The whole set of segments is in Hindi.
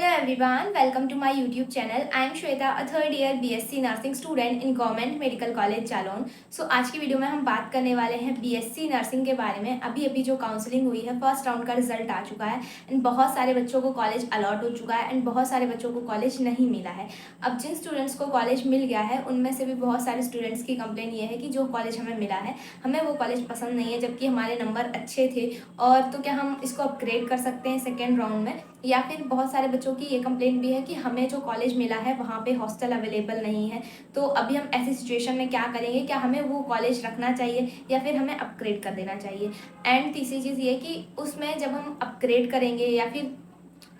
Hello everyone, welcome to my YouTube channel. I am Shweta, a third year BSc Nursing student in Government Medical College Jalaun. So आज की वीडियो में हम बात करने वाले हैं BSc नर्सिंग के बारे में. अभी जो काउंसलिंग हुई है, फर्स्ट राउंड का रिजल्ट आ चुका है एंड बहुत सारे बच्चों को कॉलेज अलॉट हो चुका है एंड बहुत सारे बच्चों को कॉलेज नहीं मिला है. अब जिन स्टूडेंट्स को कॉलेज मिल गया है उनमें से भी बहुत सारे स्टूडेंट्स की कंप्लेन ये है कि जो कॉलेज हमें मिला है हमें वो कॉलेज पसंद नहीं है, जबकि हमारे नंबर अच्छे थे. और तो क्या हम इसको अपग्रेड कर सकते हैं सेकेंड राउंड में? या फिर बहुत सारे बच्चों की ये कंप्लेंट भी है कि हमें जो कॉलेज मिला है वहाँ पे हॉस्टल अवेलेबल नहीं है. तो अभी हम ऐसी सिचुएशन में क्या करेंगे? क्या हमें वो कॉलेज रखना चाहिए या फिर हमें अपग्रेड कर देना चाहिए? एंड तीसरी चीज़ ये कि उसमें जब हम अपग्रेड करेंगे या फिर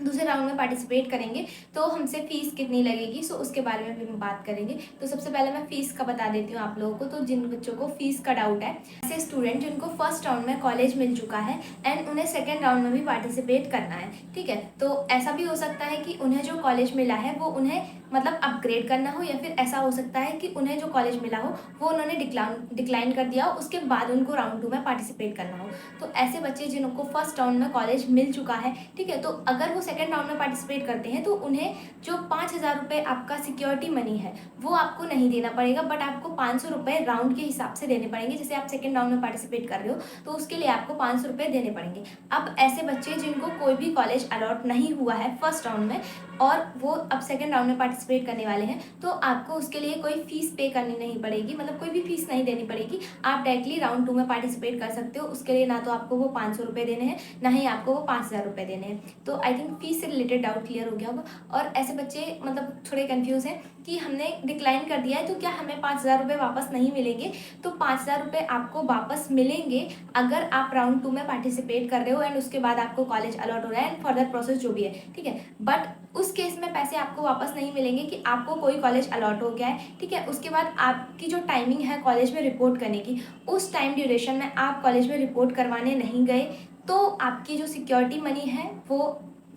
दूसरे राउंड में पार्टिसिपेट करेंगे तो हमसे फ़ीस कितनी लगेगी, सो उसके बारे में भी हम बात करेंगे. तो सबसे पहले मैं फ़ीस का बता देती हूँ आप लोगों को. तो जिन बच्चों को फ़ीस का डाउट है, ऐसे स्टूडेंट जिनको फर्स्ट राउंड में कॉलेज मिल चुका है एंड उन्हें सेकेंड राउंड में भी पार्टिसिपेट करना है, ठीक है. तो ऐसा भी हो सकता है कि उन्हें जो कॉलेज मिला है वो उन्हें मतलब अपग्रेड करना हो, या फिर ऐसा हो सकता है कि उन्हें जो कॉलेज मिला हो वो उन्होंने डिक्लाइन कर दिया हो, उसके बाद उनको राउंड 2 में पार्टिसिपेट करना हो. तो ऐसे बच्चे जिनको फर्स्ट राउंड में कॉलेज मिल चुका है, ठीक है, तो अगर वो सेकेंड राउंड में पार्टिसिपेट करते हैं तो उन्हें जो 5,000 रुपये आपका सिक्योरिटी मनी है वो आपको नहीं देना पड़ेगा, बट आपको 500 रुपये राउंड के हिसाब से देने पड़ेंगे. जैसे आप सेकेंड राउंड में पार्टिसिपेट कर रहे हो तो उसके लिए आपको 500 रुपये देने पड़ेंगे. अब ऐसे बच्चे जिनको कोई भी कॉलेज अलॉट नहीं हुआ है फर्स्ट राउंड में और वो अब सेकेंड राउंड में पार्टिसिपेट करने वाले हैं, तो आपको उसके लिए कोई फीस पे करनी नहीं पड़ेगी, मतलब कोई भी फीस नहीं देनी पड़ेगी. आप डायरेक्टली राउंड 2 में पार्टिसिपेट कर सकते हो. उसके लिए ना तो आपको वो 500 रुपये देने हैं, ना ही आपको वो 5,000 रुपये देने हैं. तो आई थिंक फीस से रिलेटेड डाउट क्लियर हो गया होगा. और ऐसे बच्चे मतलब थोड़े कन्फ्यूज़ हैं कि हमने डिक्लाइन कर दिया है तो क्या हमें 5,000 रुपये वापस नहीं मिलेंगे? तो 5,000 रुपये आपको वापस मिलेंगे अगर आप राउंड 2 में पार्टिसिपेट कर रहे हो एंड उसके बाद आपको कॉलेज अलॉट हो रहा है एंड फर्दर प्रोसेस जो भी है, ठीक है. बट उस केस में पैसे आपको वापस नहीं मिलेंगे कि आपको कोई कॉलेज अलॉट हो गया है, ठीक है. उसके बाद आपकी जो टाइमिंग है कॉलेज में रिपोर्ट करने की, उस टाइम ड्यूरेशन में आप कॉलेज में रिपोर्ट करवाने नहीं गए तो आपकी जो सिक्योरिटी मनी है वो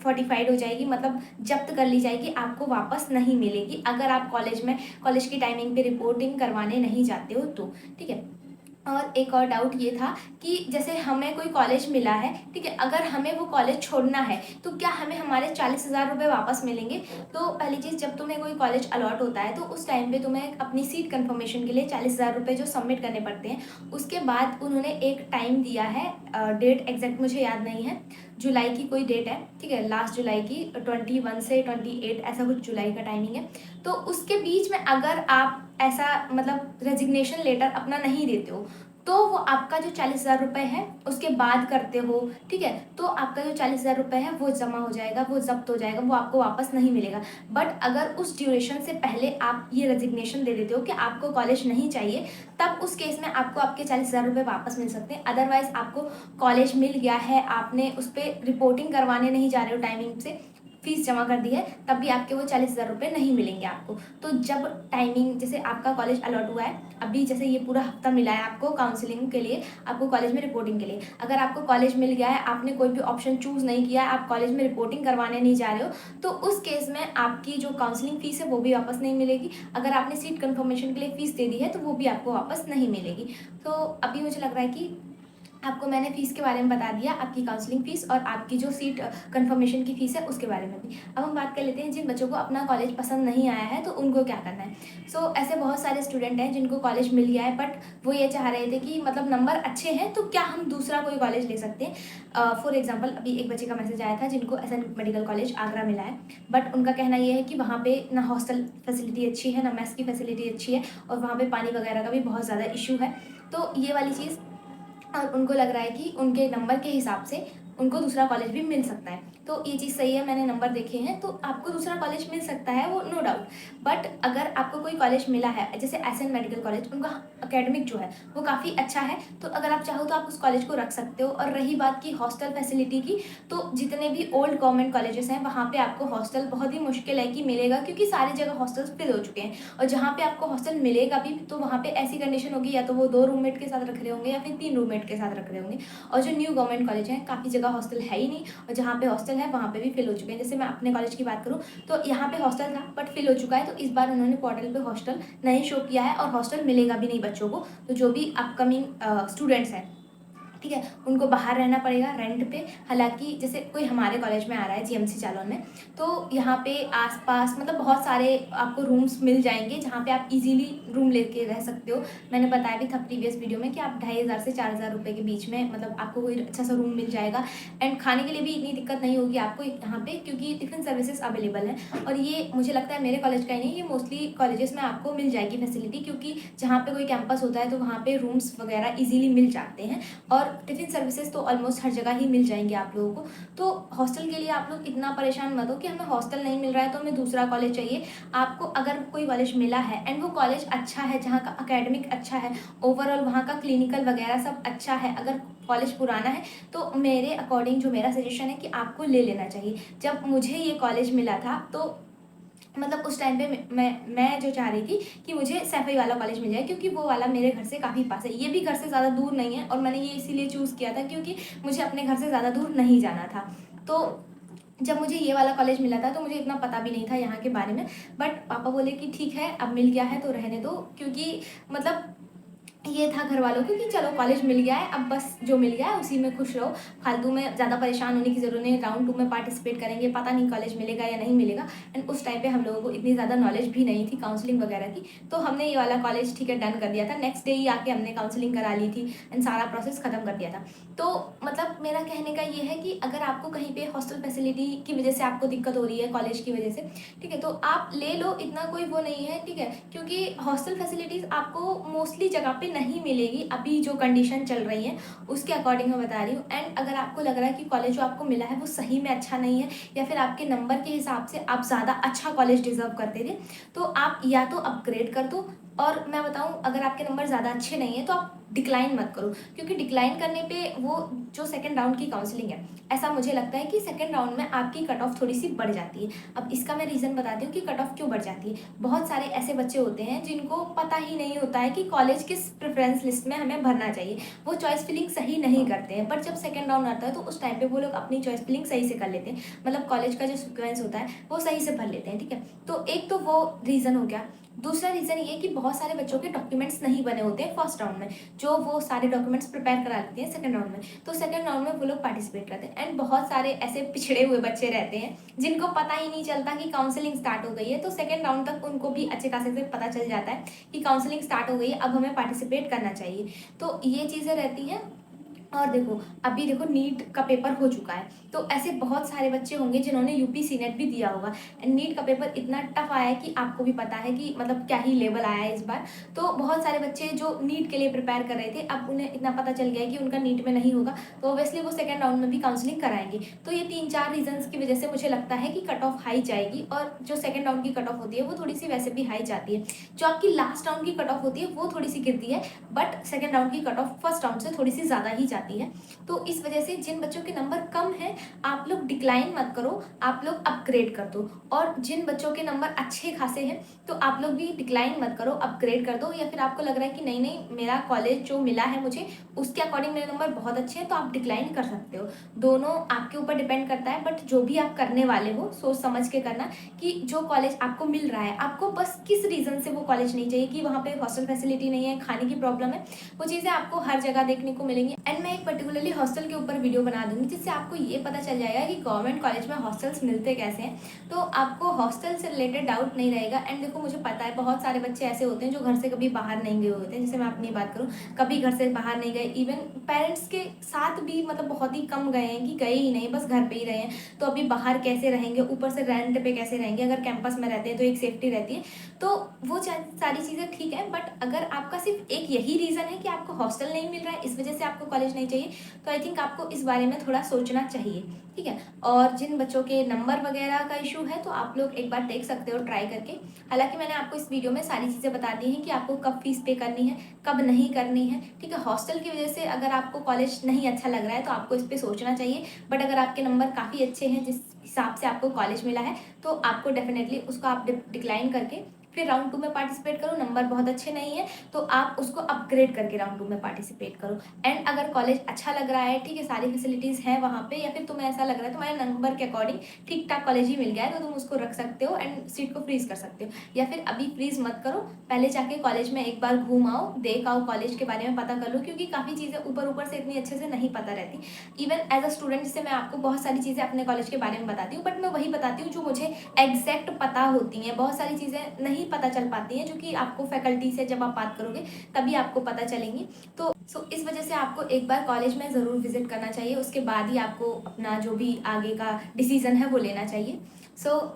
फोर्टिफाइड हो जाएगी, मतलब जब्त कर ली जाएगी, आपको वापस नहीं मिलेगी अगर आप कॉलेज की टाइमिंग पे रिपोर्टिंग करवाने नहीं जाते हो तो, ठीक है. और एक और डाउट ये था कि जैसे हमें कोई कॉलेज मिला है, ठीक है, अगर हमें वो कॉलेज छोड़ना है तो क्या हमें हमारे 40,000 रुपये वापस मिलेंगे? तो पहली चीज़, जब तुम्हें कोई कॉलेज अलॉट होता है तो उस टाइम पे तुम्हें अपनी सीट कंफर्मेशन के लिए 40,000 रुपये जो सबमिट करने पड़ते हैं. उसके बाद उन्होंने एक टाइम दिया है, डेट एग्जैक्ट मुझे याद नहीं है, जुलाई की कोई डेट है, ठीक है, लास्ट जुलाई की 21 से 28 ऐसा कुछ जुलाई का टाइमिंग है. तो उसके बीच में अगर आप ऐसा मतलब रेजिग्नेशन लेटर अपना नहीं देते हो तो वो आपका जो 40,000 रुपये है उसके बाद करते हो, ठीक है, तो आपका जो 40,000 रुपये है वो जमा हो जाएगा, वो जब्त हो जाएगा, वो आपको वापस नहीं मिलेगा. बट अगर उस ड्यूरेशन से पहले आप ये रेजिग्नेशन दे देते हो कि आपको कॉलेज नहीं चाहिए, तब उस केस में आपको आपके 40,000 रुपये वापस मिल सकते हैं. अदरवाइज आपको कॉलेज मिल गया है, आपने उस पर रिपोर्टिंग करवाने नहीं जा रहे हो टाइमिंग से, फीस जमा कर दी है, तब भी आपके वो 40,000 रुपये नहीं मिलेंगे आपको. तो जब टाइमिंग, जैसे आपका कॉलेज अलॉट हुआ है, अभी जैसे ये पूरा हफ्ता मिला है आपको काउंसलिंग के लिए, आपको कॉलेज में रिपोर्टिंग के लिए, अगर आपको कॉलेज मिल गया है, आपने कोई भी ऑप्शन चूज़ नहीं किया है, आप कॉलेज में रिपोर्टिंग करवाने नहीं जा रहे हो, तो उस केस में आपकी जो काउंसलिंग फ़ीस है वो भी वापस नहीं मिलेगी. अगर आपने सीट कन्फर्मेशन के लिए फ़ीस दे दी है तो वो भी आपको वापस नहीं मिलेगी. तो अभी मुझे लग रहा है कि आपको मैंने फ़ीस के बारे में बता दिया, आपकी काउंसलिंग फ़ीस और आपकी जो सीट कंफर्मेशन की फ़ीस है उसके बारे में भी. अब हम बात कर लेते हैं जिन बच्चों को अपना कॉलेज पसंद नहीं आया है तो उनको क्या करना है. सो ऐसे बहुत सारे स्टूडेंट हैं जिनको कॉलेज मिल गया है, बट वो ये चाह रहे थे कि मतलब नंबर अच्छे हैं तो क्या हम दूसरा कोई कॉलेज ले सकते हैं. फॉर एग्जाम्पल, अभी एक बच्चे का मैसेज आया था जिनको एसएन मेडिकल कॉलेज आगरा मिला है, बट उनका कहना ये है कि वहाँ पर ना हॉस्टल फैसिलिटी अच्छी है, ना मेस की फैसिलिटी अच्छी है, और वहाँ पर पानी वगैरह का भी बहुत ज़्यादा इशू है. तो ये वाली चीज़, और उनको लग रहा है कि उनके नंबर के हिसाब से उनको दूसरा कॉलेज भी मिल सकता है. तो ये चीज़ सही है, मैंने नंबर देखे हैं तो आपको दूसरा कॉलेज मिल सकता है, वो नो डाउट. बट अगर आपको कोई कॉलेज मिला है जैसे एसएन मेडिकल कॉलेज, उनका एकेडमिक जो है वो काफ़ी अच्छा है, तो अगर आप चाहो तो आप उस कॉलेज को रख सकते हो. और रही बात की हॉस्टल फैसिलिटी की, तो जितने भी ओल्ड गवर्नमेंट कॉलेजेस हैं वहाँ पे आपको हॉस्टल बहुत ही मुश्किल है कि मिलेगा, क्योंकि सारी जगह हॉस्टल्स फिल हो चुके हैं. और जहाँ पे आपको हॉस्टल मिलेगा भी तो वहाँ पे ऐसी कंडीशन होगी, या तो वो 2 रूममेट के साथ रख रहे होंगे या फिर 3 रूममेट के साथ रख रहे होंगे. और जो न्यू गवर्नमेंट कॉलेज हैं काफ़ी जगह हॉस्टल है ही नहीं, और जहाँ पे हॉस्टल है वहाँ पे भी फिल हो चुके हैं. जैसे मैं अपने कॉलेज की बात करूँ तो यहाँ पे हॉस्टल था बट फिल हो चुका है, तो इस बार उन्होंने पोर्टल पे हॉस्टल नहीं शो किया है और हॉस्टल मिलेगा भी नहीं बच्चों को. तो जो भी अपकमिंग स्टूडेंट्स हैं ठीक है, उनको बाहर रहना पड़ेगा रेंट पे। हालांकि जैसे कोई हमारे कॉलेज में आ रहा है जीएमसी जालौन में, तो यहाँ पे आसपास मतलब बहुत सारे आपको रूम्स मिल जाएंगे जहाँ पे आप इजीली रूम लेके रह सकते हो। मैंने बताया भी था प्रीवियस वीडियो में कि आप 2500 से 4000 रुपये के बीच में मतलब आपको कोई अच्छा सा रूम मिल जाएगा। एंड खाने के लिए भी इतनी दिक्कत नहीं होगी आपको यहाँ पे, क्योंकि टिफिन सर्विसेज अवेलेबल हैं। और ये मुझे लगता है मेरे कॉलेज का ही नहीं, ये मोस्टली कॉलेजेस में आपको मिल जाएगी फैसिलिटी, क्योंकि जहाँ पे कोई कैंपस होता है तो वहाँ पे रूम्स वगैरह ईजिली मिल जाते हैं। और टिफिन सर्विसेज तो ऑलमोस्ट हर जगह ही मिल जाएंगे आप लोगों को। तो हॉस्टल के लिए आप लोग इतना परेशान मत हो कि हमें हॉस्टल नहीं मिल रहा है तो हमें दूसरा कॉलेज चाहिए। आपको अगर कोई कॉलेज मिला है एंड वो कॉलेज अच्छा है, जहाँ का अकेडमिक अच्छा है, ओवरऑल वहाँ का क्लिनिकल वगैरह सब अच्छा है, अगर कॉलेज पुराना है, तो मेरे अकॉर्डिंग जो मेरा सजेशन है कि आपको ले लेना चाहिए। जब मुझे ये कॉलेज मिला था तो मतलब उस टाइम पे मैं जो चाह रही थी कि मुझे सैफई वाला कॉलेज मिल जाए, क्योंकि वो वाला मेरे घर से काफ़ी पास है। ये भी घर से ज़्यादा दूर नहीं है, और मैंने ये इसीलिए चूज़ किया था क्योंकि मुझे अपने घर से ज़्यादा दूर नहीं जाना था। तो जब मुझे ये वाला कॉलेज मिला था तो मुझे इतना पता भी नहीं था यहाँ के बारे में, बट पापा बोले कि ठीक है अब मिल गया है तो रहने दो, क्योंकि मतलब ये था घर वालों को कि चलो कॉलेज मिल गया है, अब बस जो मिल गया है उसी में खुश रहो, फालतू में ज़्यादा परेशान होने की ज़रूरत नहीं। राउंड 2 में पार्टिसिपेट करेंगे, पता नहीं कॉलेज मिलेगा या नहीं मिलेगा। एंड उस टाइम पे हम लोगों को इतनी ज़्यादा नॉलेज भी नहीं थी काउंसलिंग वगैरह की, तो हमने ये वाला कॉलेज ठीक है डन कर दिया था। नेक्स्ट डे ही आके हमने काउंसलिंग करा ली थी एंड सारा प्रोसेस ख़त्म कर दिया था। तो मतलब मेरा कहने का ये है कि अगर आपको कहीं पे हॉस्टल फैसिलिटी की वजह से आपको दिक्कत हो रही है कॉलेज की वजह से, ठीक है, तो आप ले लो, इतना कोई वो नहीं है, ठीक है, क्योंकि हॉस्टल फैसिलिटीज़ आपको मोस्टली जगह पे नहीं मिलेगी। अभी जो कंडीशन चल रही है उसके अकॉर्डिंग मैं बता रही हूँ। एंड अगर आपको लग रहा है कि कॉलेज जो आपको मिला है वो सही में अच्छा नहीं है, या फिर आपके नंबर के हिसाब से आप ज़्यादा अच्छा कॉलेज डिजर्व करते थे, तो आप या तो अपग्रेड कर दो। और मैं बताऊँ, अगर आपके नंबर ज़्यादा अच्छे नहीं है तो आप डिक्लाइन मत करो, क्योंकि डिक्लाइन करने पे वो जो सेकंड राउंड की काउंसलिंग है, ऐसा मुझे लगता है कि सेकंड राउंड में आपकी कट ऑफ थोड़ी सी बढ़ जाती है। अब इसका मैं रीज़न बताती हूँ कि कट ऑफ क्यों बढ़ जाती है। बहुत सारे ऐसे बच्चे होते हैं जिनको पता ही नहीं होता है कि कॉलेज किस प्रेफरेंस लिस्ट में हमें भरना चाहिए, वो चॉइस फिलिंग सही नहीं करते हैं। बट जब सेकंड राउंड आता है तो उस टाइम पे वो लोग अपनी चॉइस फिलिंग सही से कर लेते हैं, मतलब कॉलेज का जो सिक्वेंस होता है वो सही से भर लेते हैं, ठीक है। तो एक तो वो रीज़न हो गया। दूसरा रीज़न ये कि बहुत सारे बच्चों के डॉक्यूमेंट्स नहीं बने होते हैं फर्स्ट राउंड में, जो वो सारे डॉक्यूमेंट्स प्रिपेयर करा लेते हैं सेकंड राउंड में, तो सेकंड राउंड में वो लोग पार्टिसिपेट करते हैं। एंड बहुत सारे ऐसे पिछड़े हुए बच्चे रहते हैं जिनको पता ही नहीं चलता कि काउंसलिंग स्टार्ट हो गई है, तो सेकंड राउंड तक उनको भी अच्छे खासे से पता चल जाता है कि काउंसलिंग स्टार्ट हो गई है, अब हमें पार्टिसिपेट करना चाहिए। तो ये चीज़ें रहती हैं। और देखो, अभी देखो नीट का पेपर हो चुका है, तो ऐसे बहुत सारे बच्चे होंगे जिन्होंने यूपीसी नेट भी दिया होगा। एंड नीट का पेपर इतना टफ आया है कि आपको भी पता है कि मतलब क्या ही लेवल आया है इस बार। तो बहुत सारे बच्चे जो नीट के लिए प्रिपेयर कर रहे थे, अब उन्हें इतना पता चल गया है कि उनका नीट में नहीं होगा, तो ऑब्वियसली वो सेकेंड राउंड में भी काउंसलिंग कराएंगे। तो ये 3-4 रीजन्स की वजह से मुझे लगता है कि कट ऑफ हाई जाएगी, और जो सेकेंड राउंड की कट ऑफ होती है वो थोड़ी सी वैसे भी हाई जाती है। जो आपकी लास्ट राउंड की कट ऑफ होती है वो थोड़ी सी गिरती है, बट सेकेंड राउंड की कट ऑफ फर्स्ट राउंड से थोड़ी सी ज़्यादा ही जाती है। तो इस वजह से जिन बच्चों के नंबर कम हैं, आप लोग डिक्लाइन मत करो, आप लोग अपग्रेड कर दो। और जिन बच्चों के नंबर अच्छे खासे हैं तो आप लोग भी डिक्लाइन मत करो, अपग्रेड कर दो। या फिर आपको लग रहा है कि नहीं नहीं मेरा कॉलेज जो मिला है मुझे उसके अकॉर्डिंग मेरे नंबर बहुत अच्छे हैं, तो आप डिक्लाइन कर सकते हो। दोनों आपके ऊपर डिपेंड करता है, बट जो भी आप करने वाले हो सोच समझ के करना कि जो कॉलेज आपको मिल रहा है, आपको बस किस रीज़न से वो कॉलेज नहीं चाहिए, कि वहाँ पे हॉस्टल फैसिलिटी नहीं है, खाने की प्रॉब्लम है, वो चीज़ें आपको हर जगह देखने को मिलेंगी। एंड मैं एक पर्टिकुलरली हॉस्टल के ऊपर वीडियो बना दूंगी जिससे आपको ये पता चल जाएगा कि गवर्नमेंट कॉलेज में हॉस्टल्स मिलते कैसे हैं, तो आपको हॉस्टल से रिलेटेड डाउट नहीं रहेगा। एंड देखो, मुझे पता है बहुत सारे बच्चे ऐसे होते हैं जो घर से कभी बाहर नहीं गए होते हैं, जैसे मैं अपनी बात करूँ, कभी घर से बाहर नहीं गए, इवन पेरेंट्स के साथ भी मतलब बहुत ही कम गए हैं, कि गए ही नहीं, बस घर पे ही रहे हैं। तो अभी बाहर कैसे रहेंगे, ऊपर से रेंट पे कैसे रहेंगे, अगर कैंपस में रहते हैं तो एक सेफ्टी रहती है। तो वो सारी चीज़ें ठीक है, बट अगर आपका सिर्फ एक यही रीज़न है कि आपको हॉस्टल नहीं मिल रहा है, इस वजह से आपको कॉलेज नहीं चाहिए, तो आई थिंक आपको इस बारे में थोड़ा सोचना चाहिए, ठीक है। और जिन बच्चों के नंबर वगैरह का इशू है तो आप लोग एक बार देख सकते हो ट्राई करके। हालांकि मैंने आपको इस वीडियो में सारी चीज़ें बता दी हैं कि आपको कब फीस पे करनी है, कब नहीं करनी है, ठीक है। हॉस्टल की वजह से अगर आपको कॉलेज नहीं अच्छा लग रहा है तो आपको इस पर सोचना चाहिए, बट अगर आपके नंबर काफ़ी अच्छे हैं जिस हिसाब से आपको कॉलेज मिला है, तो आपको डेफिनेटली उसको आप डिक्लाइन करके फिर राउंड 2 में पार्टिसिपेट करो, नंबर बहुत अच्छे नहीं है तो आप उसको अपग्रेड करके राउंड 2 में पार्टिसिपेट करो। एंड अगर कॉलेज अच्छा लग रहा है, ठीक है, सारी फैसिलिटीज़ हैं वहाँ पे, या फिर तुम्हें ऐसा लग रहा है तुम्हारे नंबर के अकॉर्डिंग ठीक ठाक कॉलेज ही मिल गया है, तो तुम उसको रख सकते हो एंड सीट को फ्रीज कर सकते हो। या फिर अभी फ्रीज मत करो, पहले जाके कॉलेज में एक बार घूम आओ, देख आओ, कॉलेज के बारे में पता कर लो, क्योंकि काफ़ी चीज़ें ऊपर ऊपर से इतनी अच्छे से नहीं पता रहती। इवन एज अ स्टूडेंट जैसे मैं आपको बहुत सारी चीज़ें अपने कॉलेज के बारे में बताती हूँ, बट मैं वही बताती हूँ जो मुझे एग्जैक्ट पता होती हैं। बहुत सारी चीज़ें नहीं पता चल पाती हैं, जो कि आपको फैकल्टी से जब आप बात करोगे तभी आपको पता चलेंगी। तो इस वजह से आपको एक बार कॉलेज में ज़रूर विजिट करना चाहिए, उसके बाद ही आपको अपना जो भी आगे का डिसीजन है वो लेना चाहिए।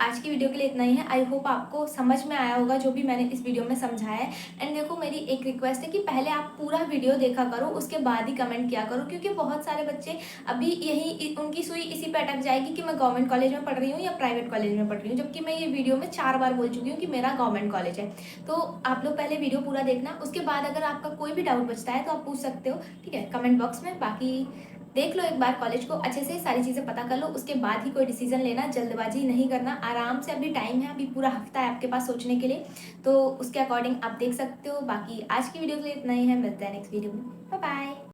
आज की वीडियो के लिए इतना ही है। आई होप आपको समझ में आया होगा जो भी मैंने इस वीडियो में समझाया है। एंड देखो, मेरी एक रिक्वेस्ट है कि पहले आप पूरा वीडियो देखा करो, उसके बाद ही कमेंट किया करो, क्योंकि बहुत सारे बच्चे अभी यही उनकी सुई इसी पे अटक जाएगी कि मैं गवर्नमेंट कॉलेज में पढ़ रही हूँ या प्राइवेट कॉलेज में पढ़ रही हूँ, जबकि मैं ये वीडियो में 4 बार बोल चुकी हूँ कि मेरा गवर्नमेंट कॉलेज है। तो आप लोग पहले वीडियो पूरा देखना, उसके बाद अगर आपका कोई भी डाउट बचता है तो आप पूछ सकते हो, ठीक है, कमेंट बॉक्स में। बाकी देख लो एक बार कॉलेज को अच्छे से, सारी चीज़ें पता कर लो, उसके बाद ही कोई डिसीजन लेना, जल्दबाजी नहीं करना, आराम से, अभी टाइम है, अभी पूरा हफ्ता है आपके पास सोचने के लिए, तो उसके अकॉर्डिंग आप देख सकते हो। बाकी आज की वीडियो के लिए इतना ही है, मिलते हैं नेक्स्ट वीडियो में, बाय बाय।